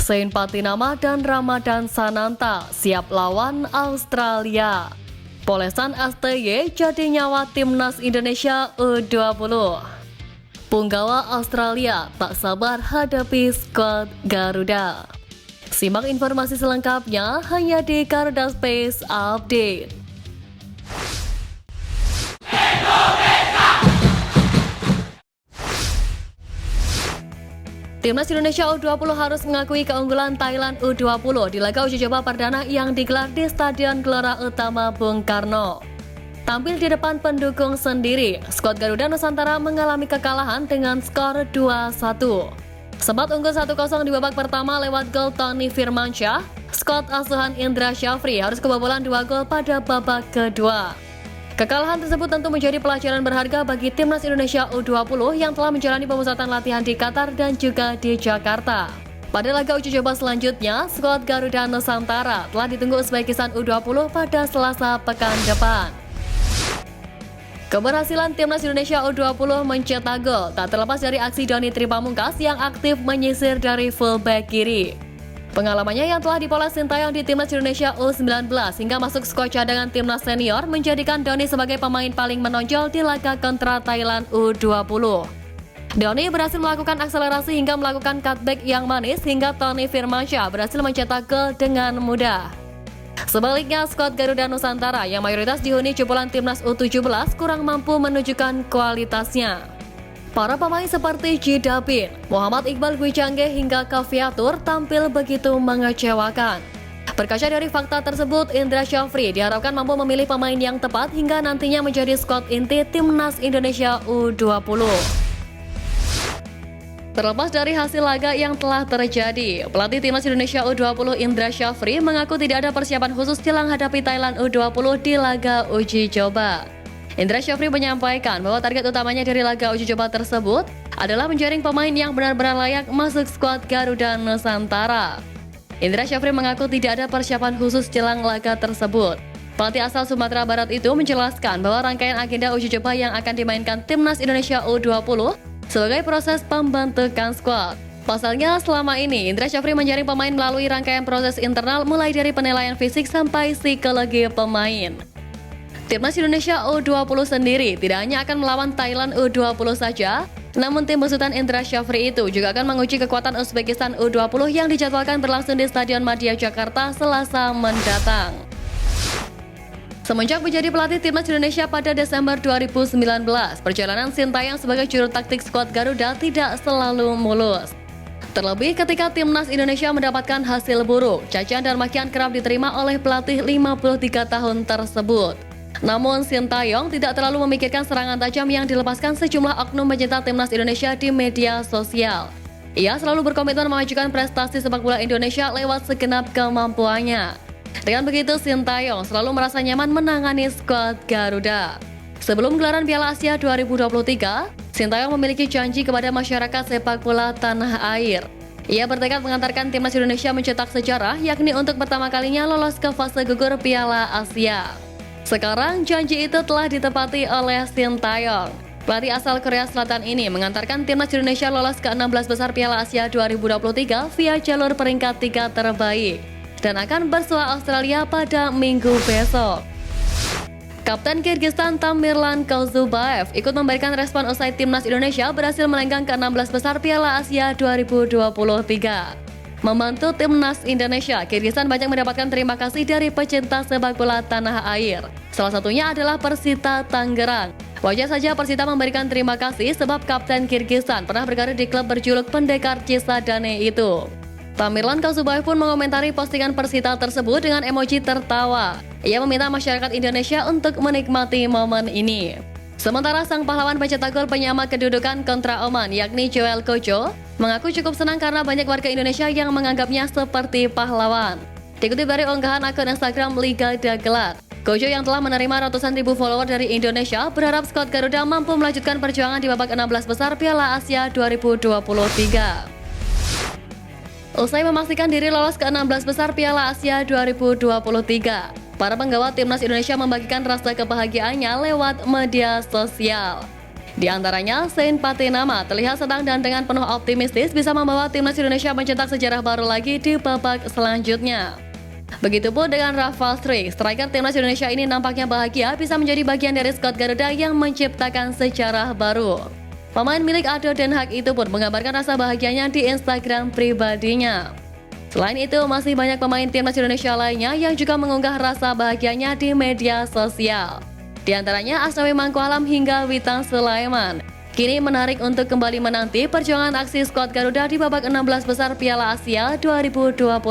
Sain Patinama dan Ramadan Sananta siap lawan Australia. Polesan STY jadi nyawa timnas Indonesia U20. Punggawa Australia tak sabar hadapi skuad Garuda. Simak informasi selengkapnya hanya di Garuda Space Update. Timnas Indonesia U20 harus mengakui keunggulan Thailand U20 di laga uji coba perdana yang digelar di Stadion Gelora Utama Bung Karno. Tampil di depan pendukung sendiri, skuad Garuda Nusantara mengalami kekalahan dengan skor 2-1. Sempat unggul 1-0 di babak pertama lewat gol Tony Firmansyah, skuad asuhan Indra Syafri harus kebobolan 2 gol pada babak kedua. Kekalahan tersebut tentu menjadi pelajaran berharga bagi Timnas Indonesia U20 yang telah menjalani pemusatan latihan di Qatar dan juga di Jakarta. Pada laga uji coba selanjutnya, skuad Garuda Nusantara telah ditunggu Uzbekistan U20 pada Selasa pekan depan. Keberhasilan Timnas Indonesia U20 mencetak gol tak terlepas dari aksi Doni Tripamungkas yang aktif menyisir dari fullback kiri. Pengalamannya yang telah dipoles Sintayong di Timnas Indonesia U19 hingga masuk skuad cadangan Timnas Senior menjadikan Doni sebagai pemain paling menonjol di laga kontra Thailand U20. Doni berhasil melakukan akselerasi hingga melakukan cutback yang manis hingga Tony Firmansyah berhasil mencetak gol dengan mudah. Sebaliknya, skuad Garuda Nusantara yang mayoritas dihuni jebolan Timnas U17 kurang mampu menunjukkan kualitasnya. Para pemain seperti Jidapin, Muhammad Iqbal Gwijangge hingga Kaviatur tampil begitu mengecewakan. Berkaca dari fakta tersebut, Indra Syafri diharapkan mampu memilih pemain yang tepat hingga nantinya menjadi skuad inti Timnas Indonesia U20. Terlepas dari hasil laga yang telah terjadi, pelatih Timnas Indonesia U20 Indra Syafri mengaku tidak ada persiapan khusus jelang hadapi Thailand U20 di laga uji coba. Indra Syafri menyampaikan bahwa target utamanya dari laga uji coba tersebut adalah menjaring pemain yang benar-benar layak masuk skuad Garuda Nusantara. Indra Syafri mengaku tidak ada persiapan khusus jelang laga tersebut. Pelatih asal Sumatera Barat itu menjelaskan bahwa rangkaian agenda uji coba yang akan dimainkan Timnas Indonesia U20 sebagai proses pembentukan skuad. Pasalnya, selama ini Indra Syafri menjaring pemain melalui rangkaian proses internal mulai dari penilaian fisik sampai psikologi pemain. Timnas Indonesia U20 sendiri tidak hanya akan melawan Thailand U20 saja, namun tim besutan Indra Syafri itu juga akan menguji kekuatan Uzbekistan U20 yang dijadwalkan berlangsung di Stadion Madia Jakarta Selasa mendatang. Semenjak menjadi pelatih Timnas Indonesia pada Desember 2019, perjalanan Sintayong sebagai juru taktik skuad Garuda tidak selalu mulus. Terlebih ketika Timnas Indonesia mendapatkan hasil buruk, cacian dan makian kerap diterima oleh pelatih 53 tahun tersebut. Namun Sintayong tidak terlalu memikirkan serangan tajam yang dilepaskan sejumlah oknum pecinta Timnas Indonesia di media sosial. Ia selalu berkomitmen memajukan prestasi sepak bola Indonesia lewat segenap kemampuannya. Dengan begitu, Sintayong selalu merasa nyaman menangani skuad Garuda. Sebelum gelaran Piala Asia 2023, Sintayong memiliki janji kepada masyarakat sepak bola tanah air. Ia bertekad mengantarkan Timnas Indonesia mencetak sejarah, yakni untuk pertama kalinya lolos ke fase gugur Piala Asia. Sekarang janji itu telah ditepati oleh Sintayong. Pelatih asal Korea Selatan ini mengantarkan Timnas Indonesia lolos ke 16 besar Piala Asia 2023 via jalur peringkat 3 terbaik dan akan bersua Australia pada Minggu besok. Kapten Kyrgyzstan Tamerlan Kauzubayev ikut memberikan respon usai Timnas Indonesia berhasil melenggang ke 16 besar Piala Asia 2023. Membantu Timnas Indonesia, Kyrgyzstan banyak mendapatkan terima kasih dari pecinta sepak bola tanah air. Salah satunya adalah Persita Tangerang. Wajar saja Persita memberikan terima kasih sebab Kapten Kyrgyzstan pernah berkarir di klub berjuluk Pendekar Cisadane itu. Tamerlan Kauzubayev pun mengomentari postingan Persita tersebut dengan emoji tertawa. Ia meminta masyarakat Indonesia untuk menikmati momen ini. Sementara sang pahlawan pencetak gol penyama kedudukan kontra Oman yakni Joel Kojo mengaku cukup senang karena banyak warga Indonesia yang menganggapnya seperti pahlawan. Dikutip dari unggahan akun Instagram Liga Dagelat, Kojo yang telah menerima ratusan ribu follower dari Indonesia berharap skuad Garuda mampu melanjutkan perjuangan di babak 16 besar Piala Asia 2023. Usai memastikan diri lolos ke 16 besar Piala Asia 2023, para penggawa Timnas Indonesia membagikan rasa kebahagiaannya lewat media sosial. Di antaranya, Saint Patinama terlihat senang dan dengan penuh optimistis bisa membawa timnas Indonesia mencetak sejarah baru lagi di babak selanjutnya. Begitupun dengan Rafael Struijk, striker timnas Indonesia ini nampaknya bahagia bisa menjadi bagian dari skuad Garuda yang menciptakan sejarah baru. Pemain milik ADO Den Haag itu pun mengabarkan rasa bahagianya di Instagram pribadinya. Selain itu, masih banyak pemain timnas Indonesia lainnya yang juga mengunggah rasa bahagianya di media sosial. Di antaranya Asnawi Mangkualam hingga Witan Sulaiman. Kini menarik untuk kembali menanti perjuangan aksi skuad Garuda di babak 16 besar Piala Asia 2023.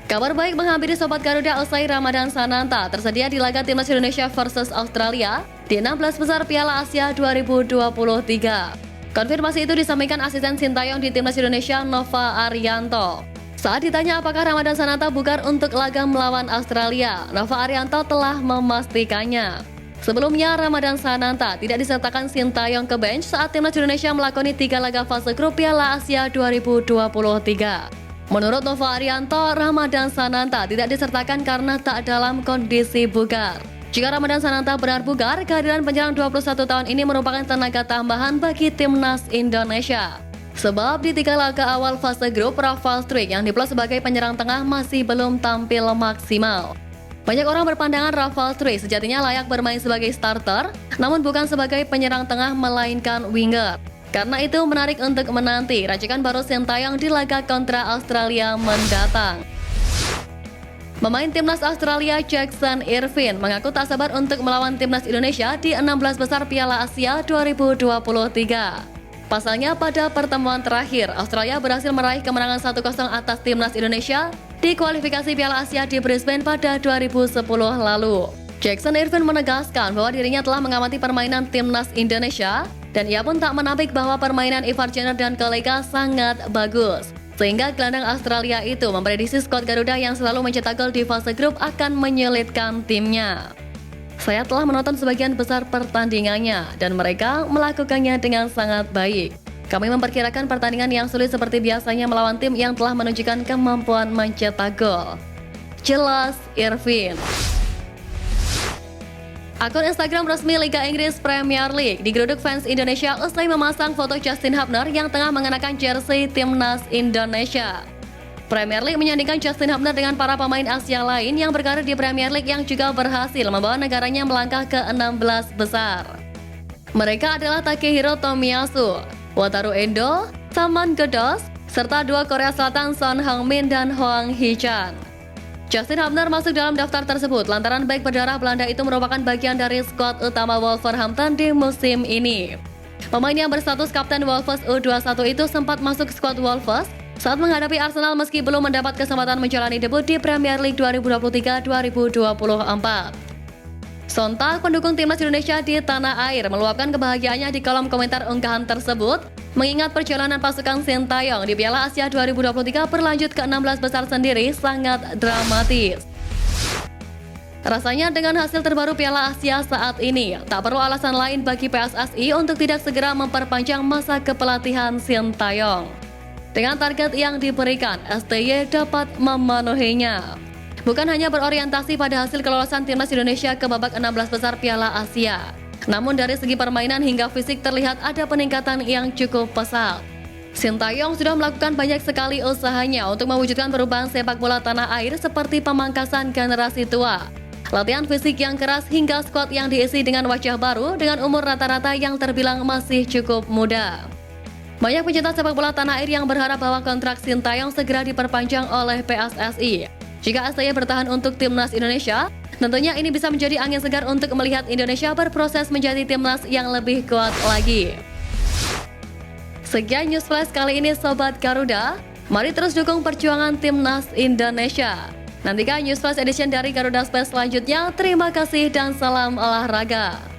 Kabar baik menghampiri Sobat Garuda usai Ramadan Sananta tersedia di laga timnas Indonesia versus Australia di 16 besar Piala Asia 2023. Konfirmasi itu disampaikan asisten Sintayong di timnas Indonesia Nova Arianto. Saat ditanya apakah Ramadan Sananta bugar untuk laga melawan Australia, Nova Arianto telah memastikannya. Sebelumnya, Ramadan Sananta tidak disertakan Sintayong ke bench saat timnas Indonesia melakoni 3 laga fase grup Piala Asia 2023. Menurut Nova Arianto, Ramadan Sananta tidak disertakan karena tak dalam kondisi bugar. Jika Ramadan Sananta benar bugar, kehadiran penyerang 21 tahun ini merupakan tenaga tambahan bagi timnas Indonesia. Sebab di 3 laga awal fase grup, Rafael Struijk yang diplot sebagai penyerang tengah masih belum tampil maksimal. Banyak orang berpandangan Rafael Struijk sejatinya layak bermain sebagai starter, namun bukan sebagai penyerang tengah melainkan winger. Karena itu menarik untuk menanti racikan baru Sintayong di laga kontra Australia mendatang. Pemain timnas Australia Jackson Irvine mengaku tak sabar untuk melawan timnas Indonesia di 16 besar Piala Asia 2023. Pasalnya pada pertemuan terakhir, Australia berhasil meraih kemenangan 1-0 atas timnas Indonesia di kualifikasi Piala Asia di Brisbane pada 2010 lalu. Jackson Irvine menegaskan bahwa dirinya telah mengamati permainan timnas Indonesia dan ia pun tak menampik bahwa permainan Ivar Jenner dan kolega sangat bagus. Sehingga gelandang Australia itu memprediksi skuad Garuda yang selalu mencetak gol di fase grup akan menyulitkan timnya. Saya telah menonton sebagian besar pertandingannya dan mereka melakukannya dengan sangat baik. Kami memperkirakan pertandingan yang sulit seperti biasanya melawan tim yang telah menunjukkan kemampuan mencetak gol. Jelas Irvine. Akun Instagram resmi Liga Inggris Premier League digeruduk fans Indonesia usai memasang foto Justin Hubner yang tengah mengenakan jersey timnas Indonesia. Premier League menyandingkan Justin Hubner dengan para pemain Asia lain yang berkarir di Premier League yang juga berhasil membawa negaranya melangkah ke 16 besar. Mereka adalah Takehiro Tomiyasu, Wataru Endo, Saman Ghoddos, serta 2 Korea Selatan Son Heung-min dan Hwang Hee-chan. Justin Hubner masuk dalam daftar tersebut lantaran bek berdarah Belanda itu merupakan bagian dari skuad utama Wolverhampton di musim ini. Pemain yang berstatus kapten Wolves U21 itu sempat masuk skuad Wolves saat menghadapi Arsenal meski belum mendapat kesempatan menjalani debut di Premier League 2023-2024. Sontak pendukung timnas Indonesia di tanah air meluapkan kebahagiaannya di kolom komentar unggahan tersebut, mengingat perjalanan pasukan Sintayong di Piala Asia 2023 berlanjut ke 16 besar sendiri sangat dramatis. Rasanya dengan hasil terbaru Piala Asia saat ini, tak perlu alasan lain bagi PSSI untuk tidak segera memperpanjang masa kepelatihan Sintayong. Dengan target yang diberikan, STY dapat memenuhinya. Bukan hanya berorientasi pada hasil kelolosan timnas Indonesia ke babak 16 besar Piala Asia, namun dari segi permainan hingga fisik terlihat ada peningkatan yang cukup pesat. Sintayong sudah melakukan banyak sekali usahanya untuk mewujudkan perubahan sepak bola tanah air seperti pemangkasan generasi tua, latihan fisik yang keras hingga skuad yang diisi dengan wajah baru dengan umur rata-rata yang terbilang masih cukup muda. Banyak pencinta sepak bola tanah air yang berharap bahwa kontrak Sintayong segera diperpanjang oleh PSSI. Jika STY bertahan untuk timnas Indonesia, tentunya ini bisa menjadi angin segar untuk melihat Indonesia berproses menjadi timnas yang lebih kuat lagi. Sekian News Flash kali ini Sobat Garuda. Mari terus dukung perjuangan timnas Indonesia. Nantikan News Flash edition dari Garuda Space selanjutnya. Terima kasih dan salam olahraga.